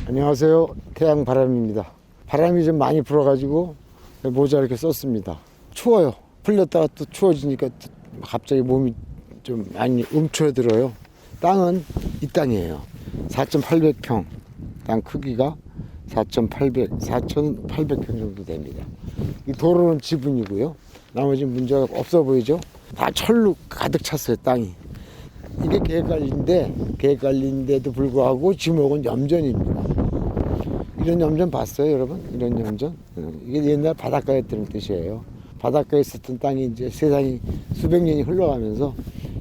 안녕하세요. 태양바람입니다. 바람이 좀 많이 불어가지고 모자 이렇게 썼습니다. 추워요. 풀렸다가 또 추워지니까 갑자기 몸이 좀 많이 움츠러들어요. 땅은 이 땅이에요. 4,800평. 땅 크기가 4,800평 정도 됩니다. 이 도로는 지분이고요. 나머지 문제가 없어 보이죠? 다 철로 가득 찼어요, 땅이. 이게 계획관리인데도 불구하고 지목은 염전입니다. 이런 염전 봤어요, 여러분? 이런 염전? 이게 옛날 바닷가였다는 뜻이에요. 바닷가에 있었던 땅이 이제 세상이 수백 년이 흘러가면서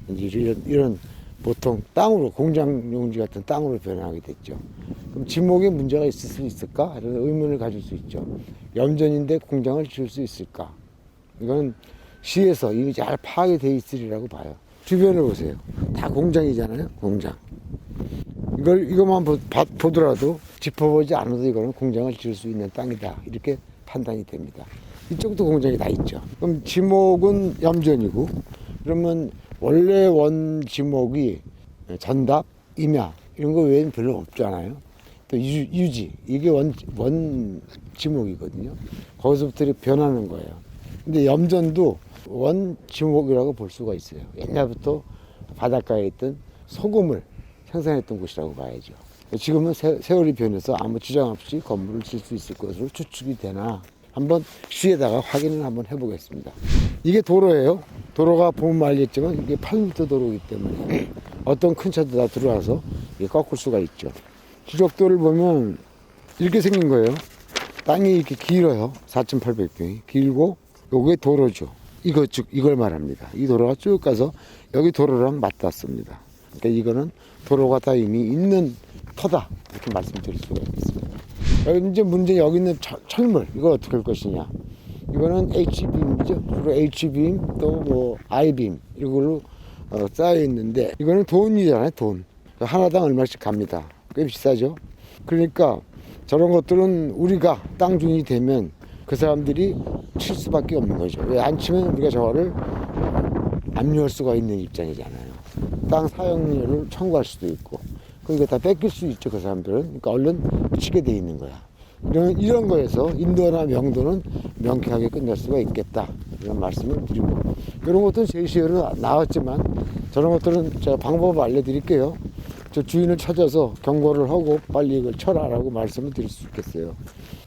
이제 이런 보통 땅으로, 공장 용지 같은 땅으로 변하게 됐죠. 그럼 지목에 문제가 있을 수 있을까? 이런 의문을 가질 수 있죠. 염전인데 공장을 지을 수 있을까? 이건 시에서 이미 잘 파악이 돼 있으리라고 봐요. 주변을 보세요. 다 공장이잖아요, 공장. 이것만 보더라도 짚어보지 않아도 이거는 공장을 지을 수 있는 땅이다. 이렇게 판단이 됩니다. 이쪽도 공장이 다 있죠. 그럼 지목은 염전이고, 그러면 원래 원 지목이 전답, 임야, 이런 거 외에는 별로 없잖아요. 또 유지, 이게 원 지목이거든요. 거기서부터 변하는 거예요. 근데 염전도 원 지목이라고 볼 수가 있어요. 옛날부터 바닷가에 있던 소금을 생산했던 곳이라고 봐야죠. 지금은 세월이 변해서 아무 지장 없이 건물을 질 수 있을 것으로 추측이 되나 한번 시에다가 확인을 한번 해보겠습니다. 이게 도로예요. 도로가 보면 알겠지만 이게 8m 도로이기 때문에 어떤 큰 차도 다 들어와서 꺾을 수가 있죠. 지적도를 보면 이렇게 생긴 거예요. 땅이 이렇게 길어요. 4,800평이 길고 요게 도로죠. 이걸 말합니다. 이 도로가 쭉 가서 여기 도로랑 맞닿습니다. 그러니까 이거는 도로가 다 이미 있는 터다 이렇게 말씀드릴 수가 있겠습니다. 여기 이제 문제 여기 있는 철물 이걸 어떻게 할 것이냐. 이거는 H빔이죠. 주로 H빔 또 뭐 I빔 이걸로 쌓여 있는데 이거는 돈이잖아요. 돈 하나당 얼마씩 갑니다. 꽤 비싸죠. 그러니까 저런 것들은 우리가 땅 주인이 되면 그 사람들이 칠 수밖에 없는 거죠. 왜 안 치면 우리가 저거를 압류할 수가 있는 입장이잖아요. 땅 사용료를 청구할 수도 있고, 그러니까 다 뺏길 수 있죠, 그 사람들은. 그러니까 얼른 치게 돼 있는 거야. 이런 거에서 인도나 명도는 명쾌하게 끝낼 수가 있겠다. 이런 말씀을 드리고, 이런 것들은 제시어로 나왔지만, 저런 것들은 제가 방법을 알려드릴게요. 저 주인을 찾아서 경고를 하고 빨리 이걸 쳐라라고 말씀을 드릴 수 있겠어요.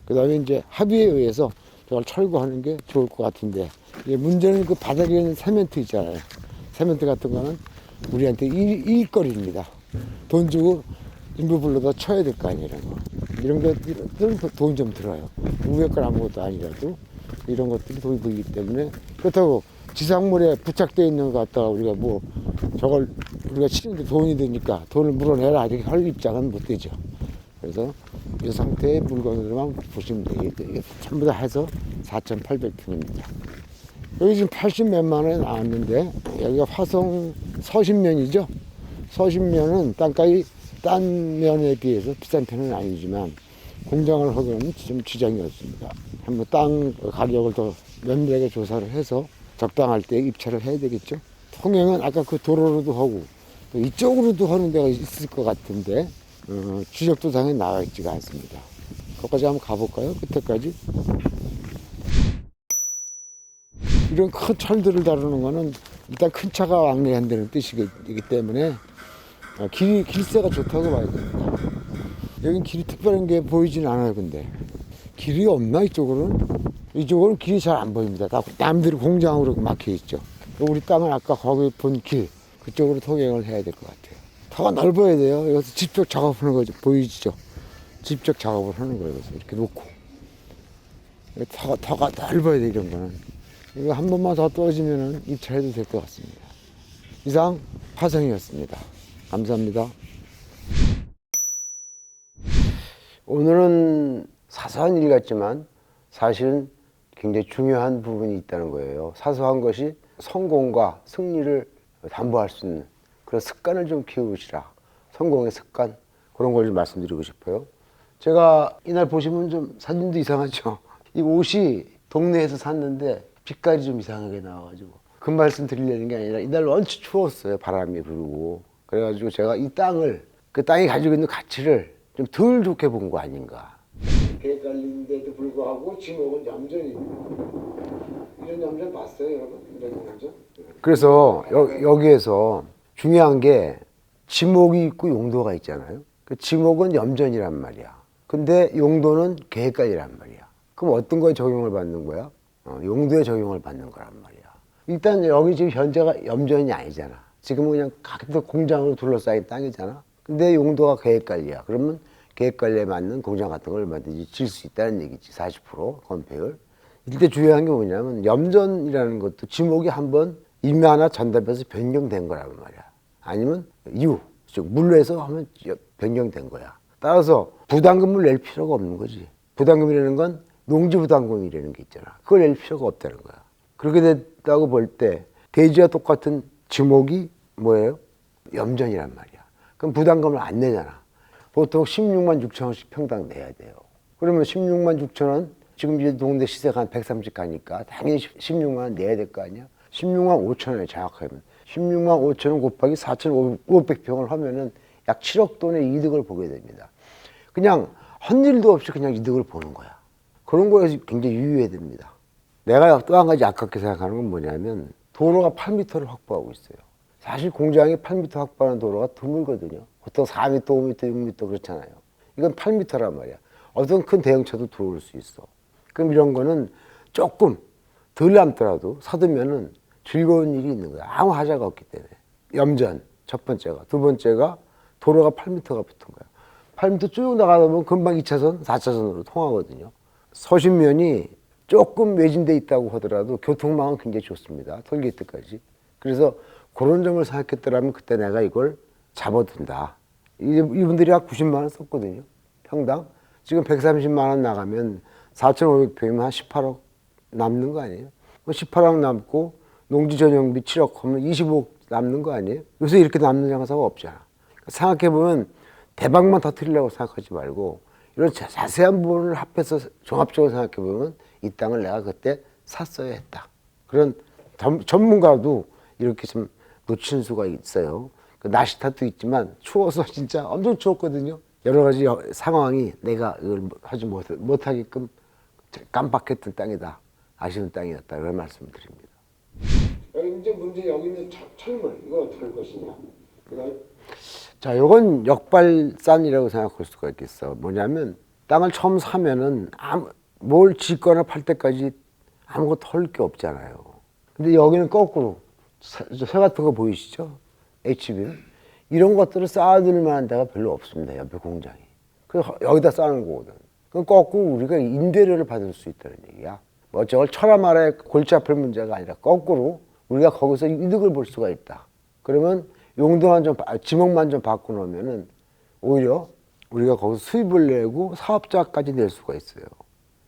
그 다음에 이제 합의에 의해서 저걸 철거하는 게 좋을 것 같은데, 문제는 그 바닥에 있는 세멘트 있잖아요. 세멘트 같은 거는 우리한테 일거리입니다. 돈 주고 인부 불러다 쳐야 될 거 아니에요, 이런 거. 이런 것들은 돈 좀 들어요. 위에 건 아무것도 아니라도 이런 것들이 돈이 들기 때문에, 그렇다고 지상물에 부착되어 있는 거 갖다가 우리가 뭐 저걸 우리가 치는데 돈이 드니까 돈을 물어내라 이렇게 할 입장은 못 되죠. 그래서 이 상태의 물건으로만 보시면 돼요. 이게 전부 다 해서 4,800평입니다. 여기 지금 80 몇만 원에 나왔는데 여기가 화성 서신면이죠. 서신면은 땅값이 딴 면에 비해서 비싼 편은 아니지만 공장을 하기에는 좀 지장이 없습니다. 한번 땅 가격을 더 면밀하게 조사를 해서 적당할 때 입찰을 해야 되겠죠. 통행은 아까 그 도로로도 하고 또 이쪽으로도 하는 데가 있을 것 같은데 지적도상에 나와 있지가 않습니다. 거기까지 한번 가볼까요? 끝에까지. 이런 큰 철들을 다루는 거는 일단 큰 차가 왕래한다는 뜻이기 때문에 길새가 좋다고 봐야 됩니다. 여긴 길이 특별한 게 보이진 않아요. 근데 길이 없나 이쪽으로는? 이쪽으로는 길이 잘 안 보입니다. 다 남들이 공장으로 막혀 있죠. 우리 땅은 아까 거기 본 길 그쪽으로 통행을 해야 될 것 같아요. 터가 넓어야 돼요. 여기서 직접 작업하는 거죠. 보이시죠? 직접 작업을 하는 거예요. 그래서 이렇게 놓고 터가 넓어야 돼. 이런 거는 이거 한 번만 더 떨어지면 입찰해도 될 것 같습니다. 이상 화성이었습니다. 감사합니다. 오늘은 사소한 일 같지만 사실은 굉장히 중요한 부분이 있다는 거예요. 사소한 것이 성공과 승리를 담보할 수 있는 그런 습관을 좀 키우시라. 성공의 습관, 그런 걸 좀 말씀드리고 싶어요. 제가 이날 보시면 좀 사진도 이상하죠. 이 옷이 동네에서 샀는데 빛깔이 좀 이상하게 나와가지고 그 말씀 드리려는 게 아니라 이날 원체 추웠어요. 바람이 불고. 그래가지고 제가 이 땅을, 그 땅이 가지고 있는 가치를 좀 덜 좋게 본 거 아닌가. 개 깔린데도 불구하고 지목은 얌전입니다. 이런 얌전 봤어요, 여러분? 이런 얌전? 그래서 여기에서 중요한 게 지목이 있고 용도가 있잖아요. 그 지목은 염전이란 말이야. 근데 용도는 계획관리란 말이야. 그럼 어떤 거에 적용을 받는 거야? 용도에 적용을 받는 거란 말이야. 일단 여기 지금 현재가 염전이 아니잖아. 지금은 그냥 각도 공장으로 둘러싸인 땅이잖아. 근데 용도가 계획관리야. 그러면 계획관리에 맞는 공장 같은 걸 얼마든지 질 수 있다는 얘기지. 40% 건폐율. 이때 중요한 게 뭐냐면 염전이라는 것도 지목이 한번 임야나 전답에서 변경된 거란 말이야. 아니면 이후, 즉 물로에서 하면 변경된 거야. 따라서 부담금을 낼 필요가 없는 거지. 부담금이라는 건 농지부담금이라는 게 있잖아. 그걸 낼 필요가 없다는 거야. 그렇게 됐다고 볼 때 대지와 똑같은 지목이 뭐예요? 염전이란 말이야. 그럼 부담금을 안 내잖아. 보통 16만 6천 원씩 평당 내야 돼요. 그러면 16만 6천 원, 지금 이제 동네 시세가 한 130 가니까 당연히 16만 원 내야 될 거 아니야? 16만 5천 원에 정확하면 16만 5천 원 곱하기 4,500평을 하면은 약 7억 돈의 이득을 보게 됩니다. 그냥 헛일도 없이 그냥 이득을 보는 거야. 그런 거에서 굉장히 유의해야 됩니다. 내가 또 한 가지 아깝게 생각하는 건 뭐냐면 도로가 8m를 확보하고 있어요. 사실 공장이 8m 확보하는 도로가 드물거든요. 보통 4m, 5m, 6m 그렇잖아요. 이건 8m란 말이야. 어떤 큰 대형차도 들어올 수 있어. 그럼 이런 거는 조금 덜 남더라도 사두면은 즐거운 일이 있는 거야. 아무 하자가 없기 때문에. 염전, 첫 번째가. 두 번째가 도로가 8m가 붙은 거야. 8m 쭉 나가다 보면 금방 2차선, 4차선으로 통하거든요. 서신면이 조금 외진돼 있다고 하더라도 교통망은 굉장히 좋습니다. 톨게이트까지. 그래서 그런 점을 생각했더라면 그때 내가 이걸 잡아둔다. 이분들이 약 90만 원 썼거든요. 평당. 지금 130만 원 나가면 4,500평이면 한 18억 남는 거 아니에요? 18억 남고 농지 전용비 7억 하면 25억 남는 거 아니에요? 요새 이렇게 남는 장사가 없잖아. 생각해보면 대박만 터뜨리려고 생각하지 말고 이런 자세한 부분을 합해서 종합적으로 생각해보면 이 땅을 내가 그때 샀어야 했다. 그런 전문가도 이렇게 좀 놓친 수가 있어요. 그 날씨 탓도 있지만 추워서 진짜 엄청 추웠거든요. 여러 가지 상황이 내가 이걸 하지 못하게끔 깜빡했던 땅이다. 아쉬운 땅이었다. 그런 말씀을 드립니다. 여기 이제 문제 여기 있는 철물 이거 어떻게 할 것이냐. 자, 이건 역발산이라고 생각할 수가 있겠어. 뭐냐면 땅을 처음 사면은 뭘 짓거나 팔 때까지 아무것도 할 게 없잖아요. 근데 여기는 거꾸로 새 같은 거 보이시죠? HB 이런 것들을 쌓아둘 만한 데가 별로 없습니다. 옆에 공장이. 그래서 여기다 쌓는 거거든. 그럼 거꾸로 우리가 임대료를 받을 수 있다는 얘기야. 뭐 저걸 쳐라 말아야 골치 아플 문제가 아니라 거꾸로 우리가 거기서 이득을 볼 수가 있다. 그러면 용도만 좀 지목만 좀 바꿔놓으면은 오히려 우리가 거기서 수입을 내고 사업자까지 낼 수가 있어요.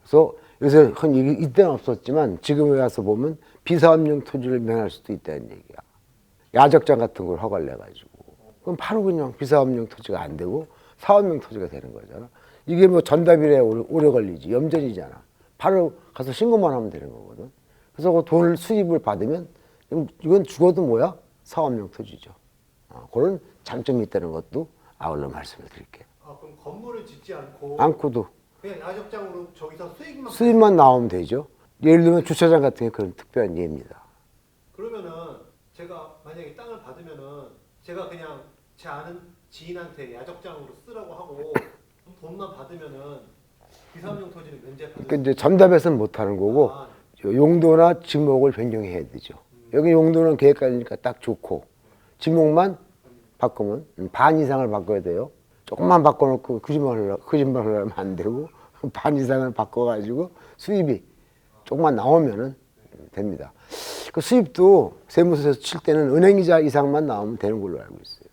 그래서 요새 이때는 없었지만 지금에 와서 보면 비사업용 토지를 면할 수도 있다는 얘기야. 야적장 같은 걸 허가를 내가지고 그럼 바로 그냥 비사업용 토지가 안 되고 사업용 토지가 되는 거잖아. 이게 뭐 전답이래 오래 걸리지. 염전이잖아. 바로 가서 신고만 하면 되는 거거든. 그래서 그 돈을 수입을 받으면 이건 죽어도 뭐야? 사업용 토지죠. 그런 장점이 있다는 것도 아울러 말씀을 드릴게요. 그럼 건물을 짓지 않고도 그냥 야적장으로 저기서 수입만 나오면 되죠. 예를 들면 주차장 같은 게 그런 특별한 예입니다. 그러면은 제가 만약에 땅을 받으면은 제가 그냥 제 아는 지인한테 야적장으로 쓰라고 하고 돈만 받으면은 비사업용 토지는 면제받을 그러니까 이제 전답에서는 못 하는 거고 용도나 지목을 변경해야 되죠. 여기 용도는 계획관리니까 딱 좋고 지목만 바꾸면 반 이상을 바꿔야 돼요. 조금만 바꿔놓고 거짓말 하려면 안 되고 반 이상을 바꿔가지고 수입이 조금만 나오면은 됩니다. 그 수입도 세무서에서 칠 때는 은행이자 이상만 나오면 되는 걸로 알고 있어요.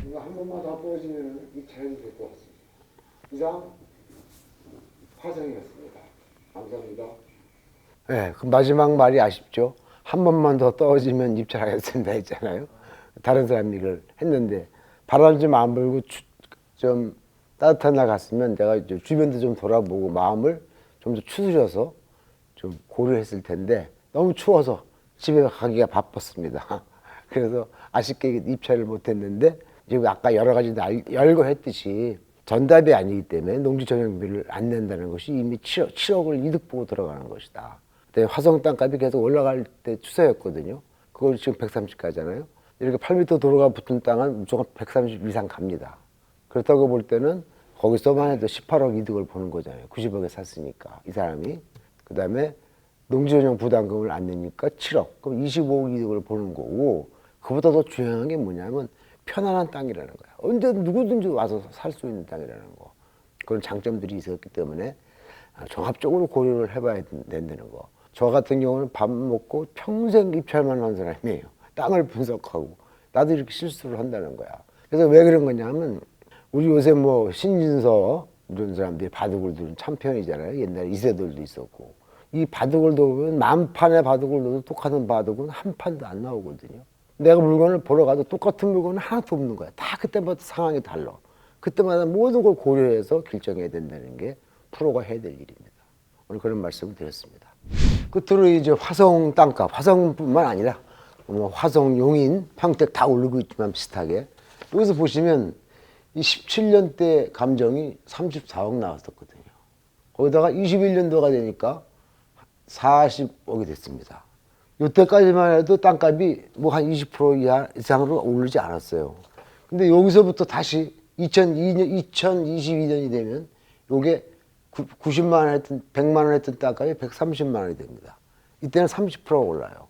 이거 한 번만 더 보여주면 입찰이 될 것 같습니다. 이상 화성이었습니다. 감사합니다. 네, 그 마지막 말이 아쉽죠. 한 번만 더 떨어지면 입찰하겠습니다 했잖아요. 다른 사람이 이걸 했는데 바람 좀 안 불고 좀 따뜻한 날 갔으면 내가 주변도 좀 돌아보고 마음을 좀 더 추스려서 좀 고려했을 텐데 너무 추워서 집에 가기가 바빴습니다. 그래서 아쉽게 입찰을 못했는데 지금 아까 여러 가지 열거했듯이 전답이 아니기 때문에 농지 전용비를 안 낸다는 것이 이미 7억을 이득 보고 들어가는 것이다. 그때 화성 땅값이 계속 올라갈 때 추세였거든요. 그걸 지금 130 가잖아요. 이렇게 8m 도로가 붙은 땅은 무조건 130 이상 갑니다. 그렇다고 볼 때는 거기서만 해도 18억 이득을 보는 거잖아요. 90억에 샀으니까 이 사람이. 그 다음에 농지전용 부담금을 안 내니까 7억. 그럼 25억 이득을 보는 거고, 그보다 더 중요한 게 뭐냐면 편안한 땅이라는 거야. 언제 누구든지 와서 살 수 있는 땅이라는 거. 그런 장점들이 있었기 때문에 종합적으로 고려를 해봐야 된다는 거. 저 같은 경우는 밥 먹고 평생 입찰만 한 사람이에요. 땅을 분석하고. 나도 이렇게 실수를 한다는 거야. 그래서 왜 그런 거냐면 우리 요새 뭐 신진서 이런 사람들이 바둑을 두는 챔피언이잖아요. 옛날에 이세돌도 있었고. 이 바둑을 두면 만 판의 바둑을 둬도 똑같은 바둑은 한 판도 안 나오거든요. 내가 물건을 보러 가도 똑같은 물건은 하나도 없는 거야. 다 그때마다 상황이 달라. 그때마다 모든 걸 고려해서 결정해야 된다는 게 프로가 해야 될 일입니다. 오늘 그런 말씀을 드렸습니다. 끝으로 이제 화성 땅값, 화성뿐만 아니라 뭐 화성, 용인, 평택 다 오르고 있지만 비슷하게 여기서 보시면 이 17년대 감정이 34억 나왔었거든요. 거기다가 21년도가 되니까 40억이 됐습니다. 이때까지만 해도 땅값이 뭐 한 20% 이상으로 오르지 않았어요. 근데 여기서부터 다시 2022년이 되면 요게 90만 원 했던 100만 원 했던 땅값이 130만 원이 됩니다. 이때는 30%가 올라요.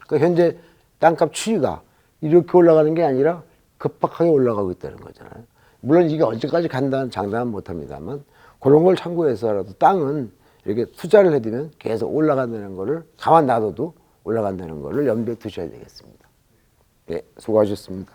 그러니까 현재 땅값 추이가 이렇게 올라가는 게 아니라 급박하게 올라가고 있다는 거잖아요. 물론 이게 언제까지 간다는 장담은 못합니다만 그런 걸 참고해서라도 땅은 이렇게 투자를 해두면 계속 올라간다는 거를 가만 놔둬도 올라간다는 거를 염두에 두셔야 되겠습니다. 네, 수고하셨습니다.